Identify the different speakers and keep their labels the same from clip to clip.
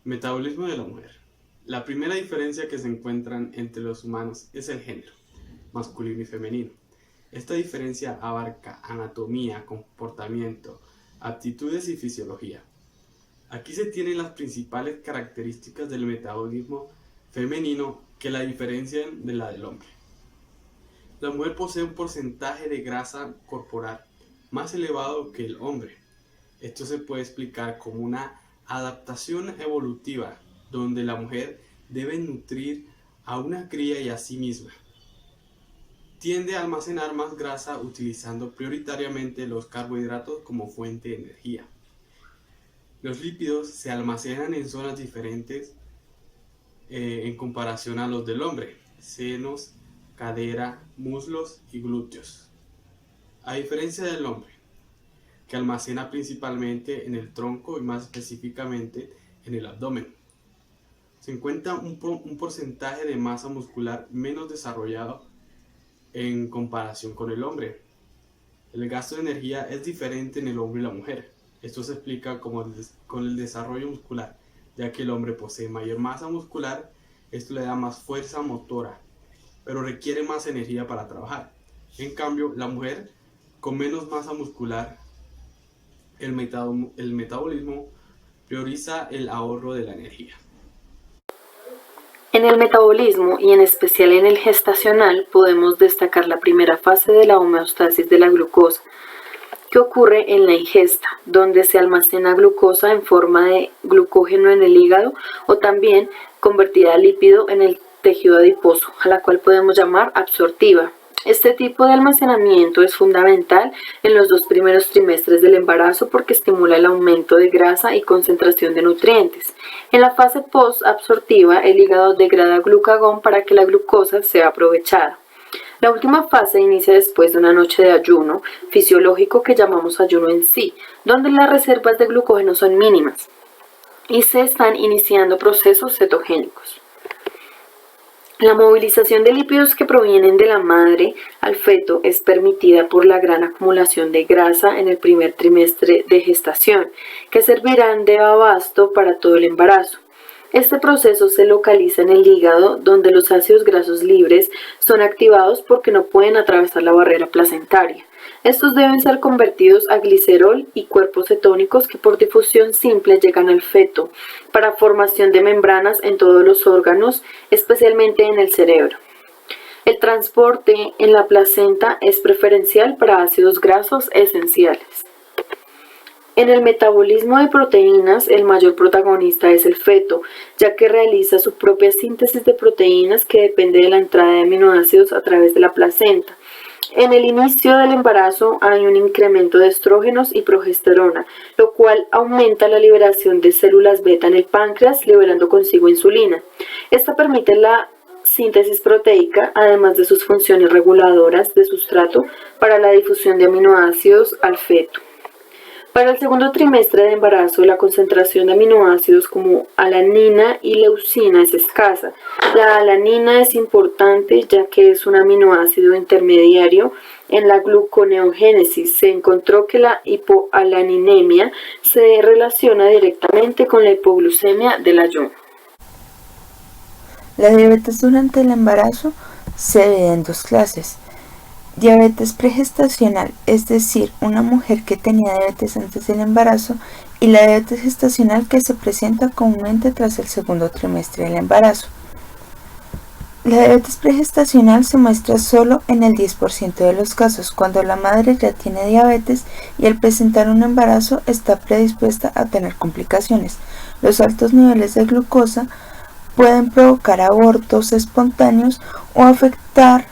Speaker 1: Metabolismo de la mujer. La primera diferencia que se encuentran entre los humanos es el género, masculino y femenino. Esta diferencia abarca anatomía, comportamiento, aptitudes y fisiología. Aquí se tienen las principales características del metabolismo femenino que la diferencian de la del hombre. La mujer posee un porcentaje de grasa corporal más elevado que el hombre. Esto se puede explicar como una adaptación evolutiva, donde la mujer debe nutrir a una cría y a sí misma. Tiende a almacenar más grasa utilizando prioritariamente los carbohidratos como fuente de energía. Los lípidos se almacenan en zonas diferentes en comparación a los del hombre: senos, cadera, muslos y glúteos. A diferencia del hombre, que almacena principalmente en el tronco y más específicamente en el abdomen, se encuentra un porcentaje de masa muscular menos desarrollado en comparación con el hombre. El gasto de energía es diferente en el hombre y la mujer. Esto se explica con el desarrollo muscular, ya que el hombre posee mayor masa muscular. Esto le da más fuerza motora, pero requiere más energía para trabajar. En cambio, la mujer, con menos masa muscular, el metabolismo prioriza el ahorro de la energía.
Speaker 2: En el metabolismo y en especial en el gestacional podemos destacar la primera fase de la homeostasis de la glucosa, que ocurre en la ingesta, donde se almacena glucosa en forma de glucógeno en el hígado o también convertida a lípido en el tejido adiposo, a la cual podemos llamar absortiva. Este tipo de almacenamiento es fundamental en los 2 primeros trimestres del embarazo porque estimula el aumento de grasa y concentración de nutrientes. En la fase post-absortiva, el hígado degrada glucagón para que la glucosa sea aprovechada. La última fase inicia después de una noche de ayuno fisiológico que llamamos ayuno en sí, donde las reservas de glucógeno son mínimas y se están iniciando procesos cetogénicos. La movilización de lípidos que provienen de la madre al feto es permitida por la gran acumulación de grasa en el primer trimestre de gestación, que servirán de abasto para todo el embarazo. Este proceso se localiza en el hígado, donde los ácidos grasos libres son activados porque no pueden atravesar la barrera placentaria. Estos deben ser convertidos a glicerol y cuerpos cetónicos que por difusión simple llegan al feto para formación de membranas en todos los órganos, especialmente en el cerebro. El transporte en la placenta es preferencial para ácidos grasos esenciales. En el metabolismo de proteínas, el mayor protagonista es el feto, ya que realiza su propia síntesis de proteínas que depende de la entrada de aminoácidos a través de la placenta. En el inicio del embarazo hay un incremento de estrógenos y progesterona, lo cual aumenta la liberación de células beta en el páncreas, liberando consigo insulina. Esta permite la síntesis proteica, además de sus funciones reguladoras de sustrato para la difusión de aminoácidos al feto. Para el segundo trimestre de embarazo, la concentración de aminoácidos como alanina y leucina es escasa. La alanina es importante ya que es un aminoácido intermediario en la gluconeogénesis. Se encontró que la hipoalaninemia se relaciona directamente con la hipoglucemia del ayuno.
Speaker 3: La diabetes durante el embarazo se divide en 2 clases. Diabetes pregestacional, es decir, una mujer que tenía diabetes antes del embarazo, y la diabetes gestacional que se presenta comúnmente tras el segundo trimestre del embarazo. La diabetes pregestacional se muestra solo en el 10% de los casos, cuando la madre ya tiene diabetes y al presentar un embarazo está predispuesta a tener complicaciones. Los altos niveles de glucosa pueden provocar abortos espontáneos o afectar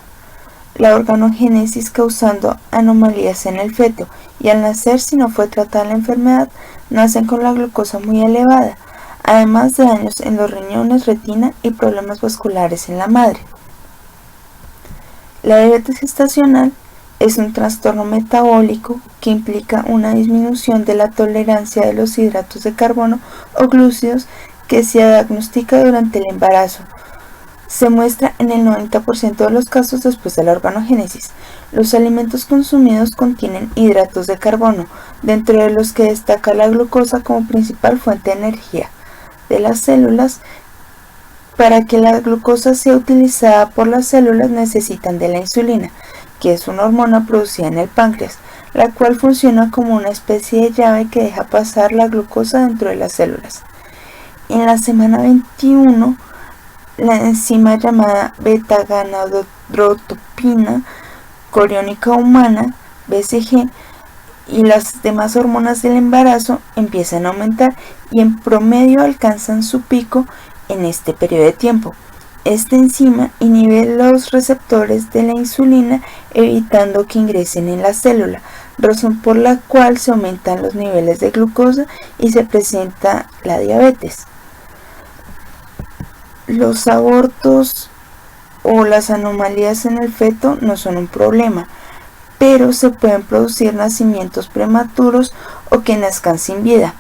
Speaker 3: la organogénesis causando anomalías en el feto, y al nacer, si no fue tratada la enfermedad, nacen con la glucosa muy elevada, además de daños en los riñones, retina y problemas vasculares en la madre. La diabetes gestacional es un trastorno metabólico que implica una disminución de la tolerancia de los hidratos de carbono o glúcidos que se diagnostica durante el embarazo. Se muestra en el 90% de los casos después de la organogénesis. Los alimentos consumidos contienen hidratos de carbono, dentro de los que destaca la glucosa como principal fuente de energía. de las células. Para que la glucosa sea utilizada por las células necesitan de la insulina, que es una hormona producida en el páncreas, la cual funciona como una especie de llave que deja pasar la glucosa dentro de las células. En la semana 21, la enzima llamada beta-gonadotropina coriónica humana, BCG, y las demás hormonas del embarazo empiezan a aumentar y en promedio alcanzan su pico en este periodo de tiempo. Esta enzima inhibe los receptores de la insulina, evitando que ingresen en la célula, razón por la cual se aumentan los niveles de glucosa y se presenta la diabetes. Los abortos o las anomalías en el feto no son un problema, pero se pueden producir nacimientos prematuros o que nazcan sin vida.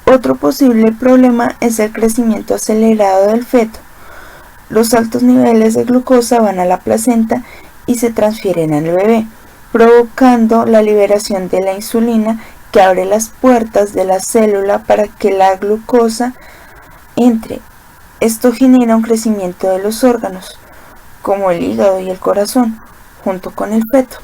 Speaker 3: Otro posible problema es el crecimiento acelerado del feto. Los altos niveles de glucosa van a la placenta y se transfieren al bebé, provocando la liberación de la insulina que abre las puertas de la célula para que la glucosa entre. Esto genera un crecimiento de los órganos, como el hígado y el corazón, junto con el feto.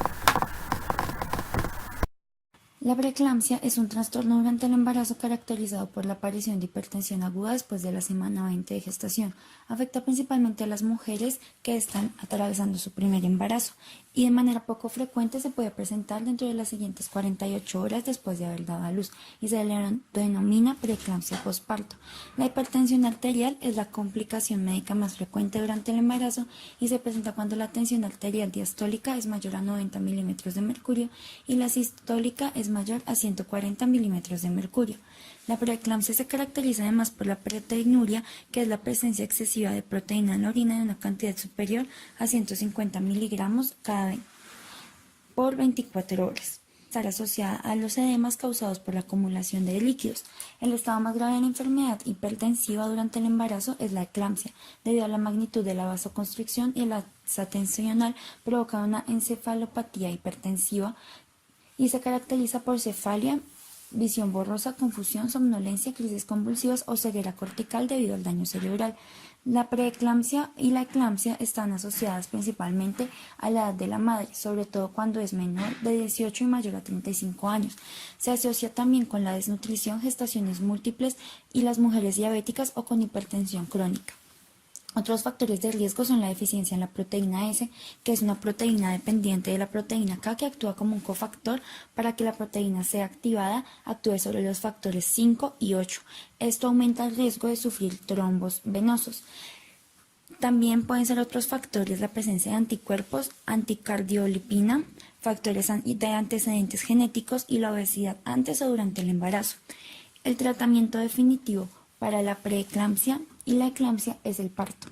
Speaker 4: La preeclampsia es un trastorno durante el embarazo caracterizado por la aparición de hipertensión aguda después de la semana 20 de gestación. Afecta principalmente a las mujeres que están atravesando su primer embarazo y de manera poco frecuente se puede presentar dentro de las siguientes 48 horas después de haber dado a luz y se le denomina preeclampsia posparto. La hipertensión arterial es la complicación médica más frecuente durante el embarazo y se presenta cuando la tensión arterial diastólica es mayor a 90 milímetros de mercurio y la sistólica es mayor a 140 milímetros de mercurio. La preeclampsia se caracteriza además por la proteinuria, que es la presencia excesiva de proteína en la orina de una cantidad superior a 150 miligramos por 24 horas. Estar asociada a los edemas causados por la acumulación de líquidos. El estado más grave de la enfermedad hipertensiva durante el embarazo es la eclampsia, debido a la magnitud de la vasoconstricción y el alza tensional provoca una encefalopatía hipertensiva y se caracteriza por cefalia, visión borrosa, confusión, somnolencia, crisis convulsivas o ceguera cortical debido al daño cerebral. La preeclampsia y la eclampsia están asociadas principalmente a la edad de la madre, sobre todo cuando es menor de 18 y mayor a 35 años. Se asocia también con la desnutrición, gestaciones múltiples y las mujeres diabéticas o con hipertensión crónica. Otros factores de riesgo son la deficiencia en la proteína S, que es una proteína dependiente de la proteína K que actúa como un cofactor para que la proteína sea activada, actúe sobre los factores 5 y 8. Esto aumenta el riesgo de sufrir trombos venosos. También pueden ser otros factores la presencia de anticuerpos, anticardiolipina, factores de antecedentes genéticos y la obesidad antes o durante el embarazo. El tratamiento definitivo para la preeclampsia y la eclampsia es el parto.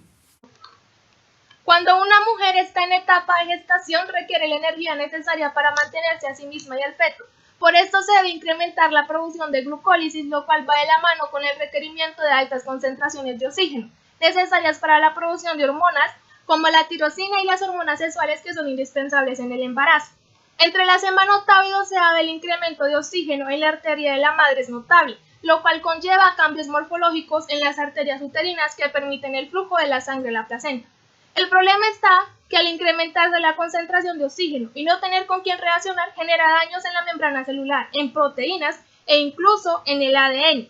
Speaker 5: Cuando una mujer está en etapa de gestación requiere la energía necesaria para mantenerse a sí misma y al feto. Por esto se debe incrementar la producción de glucólisis, lo cual va de la mano con el requerimiento de altas concentraciones de oxígeno, necesarias para la producción de hormonas como la tirosina y las hormonas sexuales que son indispensables en el embarazo. Entre la semana octava y doceava el incremento de oxígeno en la arteria de la madre es notable, lo cual conlleva cambios morfológicos en las arterias uterinas que permiten el flujo de la sangre a la placenta. El problema está que al incrementarse la concentración de oxígeno y no tener con quién reaccionar genera daños en la membrana celular, en proteínas e incluso en el ADN.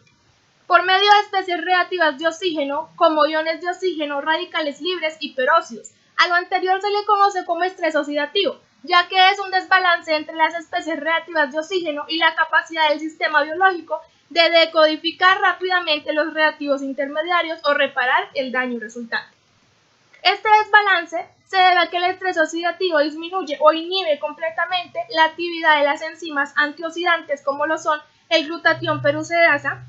Speaker 5: Por medio de especies reactivas de oxígeno, como iones de oxígeno, radicales libres y peróxidos. A lo anterior se le conoce como estrés oxidativo, ya que es un desbalance entre las especies reactivas de oxígeno y la capacidad del sistema biológico de decodificar rápidamente los reactivos intermediarios o reparar el daño resultante. Este desbalance se debe a que el estrés oxidativo disminuye o inhibe completamente la actividad de las enzimas antioxidantes como lo son el glutatión peroxidasa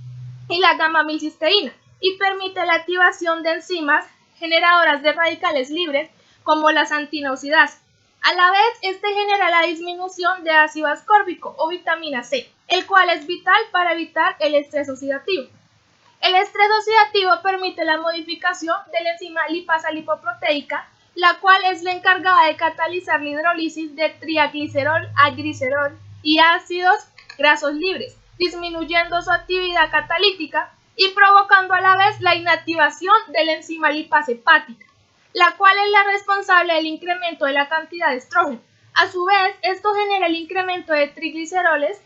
Speaker 5: y la gamma-milcisteína y permite la activación de enzimas generadoras de radicales libres como la santina oxidasa. A la vez, este genera la disminución de ácido ascórbico o vitamina C, el cual es vital para evitar el estrés oxidativo. El estrés oxidativo permite la modificación de la enzima lipasa lipoproteica, la cual es la encargada de catalizar la hidrólisis de triaglicerol a glicerol y ácidos grasos libres, disminuyendo su actividad catalítica y provocando a la vez la inactivación de la enzima lipasa hepática, la cual es la responsable del incremento de la cantidad de estrógeno. A su vez, esto genera el incremento de trigliceroles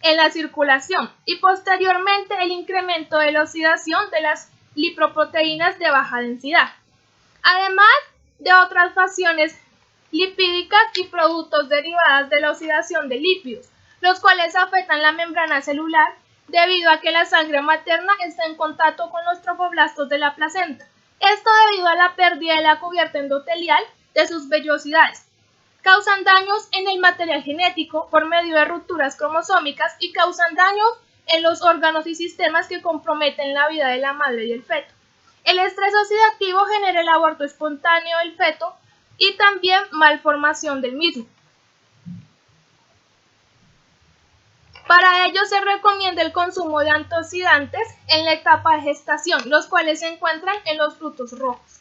Speaker 5: en la circulación y posteriormente el incremento de la oxidación de las lipoproteínas de baja densidad, además de otras facciones lipídicas y productos derivadas de la oxidación de lípidos, los cuales afectan la membrana celular debido a que la sangre materna está en contacto con los trofoblastos de la placenta. Esto debido a la pérdida de la cubierta endotelial de sus vellosidades. Causan daños en el material genético por medio de rupturas cromosómicas y causan daños en los órganos y sistemas que comprometen la vida de la madre y el feto. El estrés oxidativo genera el aborto espontáneo del feto y también malformación del mismo. Para ello se recomienda el consumo de antioxidantes en la etapa de gestación, los cuales se encuentran en los frutos rojos.